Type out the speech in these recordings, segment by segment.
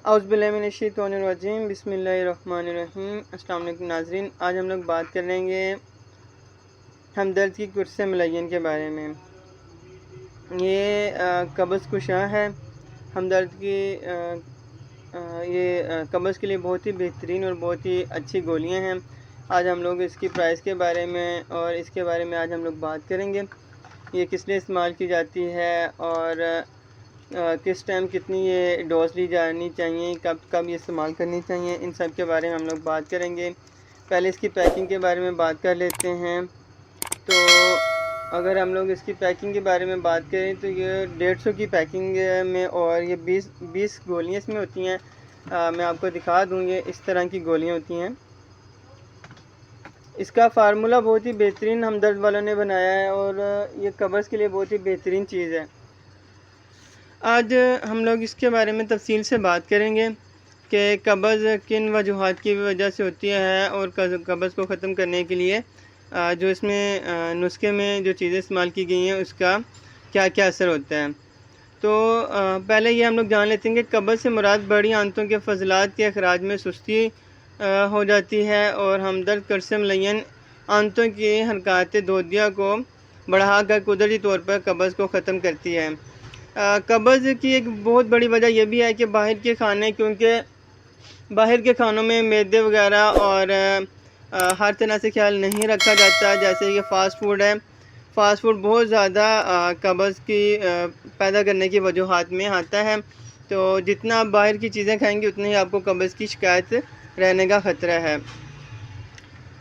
اعوذ باللہ من الشیطان الرجیم، بسم اللہ الرحمن الرحیم۔ السلام علیکم ناظرین، آج ہم لوگ بات کر لیں گے ہمدرد کی قرص ملین کے بارے میں۔ یہ قبض کشا ہے۔ ہمدرد کی یہ قبض کے لیے بہت ہی بہترین اور بہت ہی اچھی گولیاں ہیں۔ آج ہم لوگ اس کی پرائس کے بارے میں اور اس کے بارے میں آج ہم لوگ بات کریں گے۔ یہ کس لیے استعمال کی جاتی ہے اور کس ٹائم کتنی یہ ڈوز لی جانی چاہیے، کب یہ استعمال کرنی چاہیے، ان سب کے بارے میں ہم لوگ بات کریں گے۔ پہلے اس کی پیکنگ کے بارے میں بات کر لیتے ہیں۔ تو اگر ہم لوگ اس کی پیکنگ کے بارے میں بات کریں تو یہ 150 کی پیکنگ میں اور یہ 20 گولیاں اس میں ہوتی ہیں۔ میں آپ کو دکھا دوں، یہ اس طرح کی گولیاں ہوتی ہیں۔ اس کا فارمولہ بہت ہی بہترین ہمدرد والوں نے بنایا ہے اور یہ قبض کے لیے بہت ہی بہترین چیز ہے۔ آج ہم لوگ اس کے بارے میں تفصیل سے بات کریں گے کہ قبض کن وجوہات کی وجہ سے ہوتی ہے اور قبض کو ختم کرنے کے لیے جو اس میں نسخے میں جو چیزیں استعمال کی گئی ہیں اس کا کیا کیا اثر ہوتا ہے۔ تو پہلے یہ ہم لوگ جان لیتے ہیں کہ قبض سے مراد بڑی آنتوں کے فضلات کے اخراج میں سستی ہو جاتی ہے اور ہمدرد قرص ملین آنتوں کی حرکات دودیہ کو بڑھا کر قدرتی طور پر قبض کو ختم کرتی ہے۔ قبض کی ایک بہت بڑی وجہ یہ بھی ہے کہ باہر کے کھانے، کیونکہ باہر کے کھانوں میں میدے وغیرہ اور ہر طرح سے خیال نہیں رکھا جاتا، جیسے کہ فاسٹ فوڈ ہے۔ فاسٹ فوڈ بہت زیادہ قبض کی پیدا کرنے کی وجوہات میں آتا ہے۔ تو جتنا آپ باہر کی چیزیں کھائیں گے اتنا ہی آپ کو قبض کی شکایت رہنے کا خطرہ ہے۔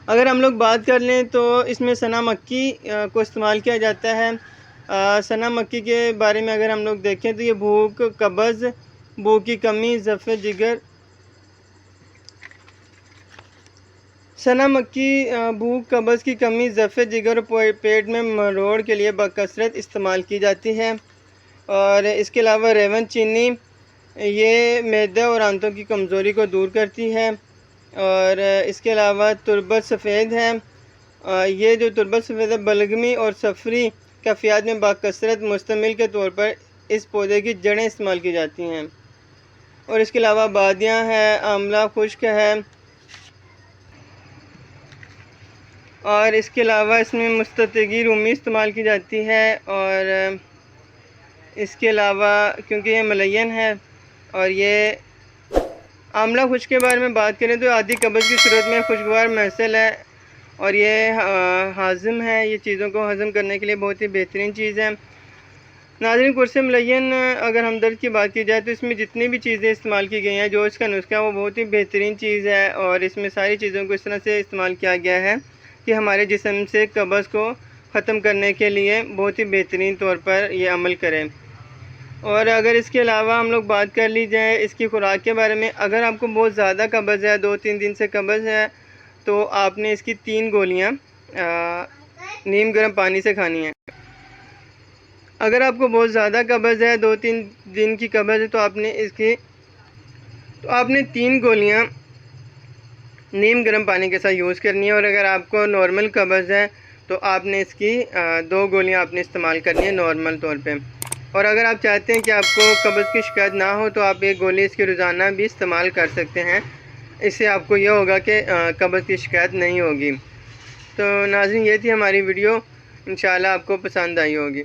اگر ہم لوگ بات کر لیں تو اس میں سنا مکی کو استعمال کیا جاتا ہے۔ سنا مکی کے بارے میں اگر ہم لوگ دیکھیں تو یہ بھوک، قبض، بھوک کی کمی، ضعف جگر۔ سنا مکی بھوک، قبض کی کمی، ضعف جگر اور پیٹ میں مروڑ کے لیے بکثرت استعمال کی جاتی ہے۔ اور اس کے علاوہ ریون چینی، یہ معدے اور آنتوں کی کمزوری کو دور کرتی ہے۔ اور اس کے علاوہ تربت سفید ہے۔ یہ جو تربت سفید ہے بلغمی اور صفری کیفیات میں بکثرت مشتمل کے طور پر اس پودے کی جڑیں استعمال کی جاتی ہیں۔ اور اس کے علاوہ بادیاں ہے، آملہ خشک ہے۔ اور اس کے علاوہ اس میں مستطگی رومی استعمال کی جاتی ہے۔ اور اس کے علاوہ کیونکہ یہ ملین ہے اور یہ آملہ خشک کے بارے میں بات کریں تو عادی قبض کی صورت میں خوشگوار محصل ہے اور یہ ہاضم ہے، یہ چیزوں کو ہضم کرنے کے لیے بہت ہی بہترین چیز ہے۔ ناظرین، قرص ملین اگر ہمدرد کی بات کی جائے تو اس میں جتنی بھی چیزیں استعمال کی گئی ہیں، جو اس کا نسخہ ہے وہ بہت ہی بہترین چیز ہے اور اس میں ساری چیزوں کو اس طرح سے استعمال کیا گیا ہے کہ ہمارے جسم سے قبض کو ختم کرنے کے لیے بہت ہی بہترین طور پر یہ عمل کرے۔ اور اگر اس کے علاوہ ہم لوگ بات کر لی جائے اس کی خوراک کے بارے میں، اگر آپ کو بہت زیادہ قبض ہے، 2-3 دن سے قبض ہے، تو آپ نے اس کی 3 گولیاں نیم گرم پانی سے کھانی ہیں۔ اگر آپ کو بہت زیادہ قبض ہے، 2-3 دن کی قبض ہے، تو آپ نے 3 گولیاں نیم گرم پانی کے ساتھ یوز کرنی ہے۔ اور اگر آپ کو نارمل قبض ہے تو آپ نے اس کی 2 گولیاں آپ نے استعمال کرنی ہے نارمل طور پہ۔ اور اگر آپ چاہتے ہیں کہ آپ کو قبض کی شکایت نہ ہو تو آپ 1 گولی اس کی روزانہ بھی استعمال کر سکتے ہیں۔ اس سے آپ کو یہ ہوگا کہ قبض کی شکایت نہیں ہوگی۔ تو ناظرین، یہ تھی ہماری ویڈیو، انشاءاللہ آپ کو پسند آئی ہوگی۔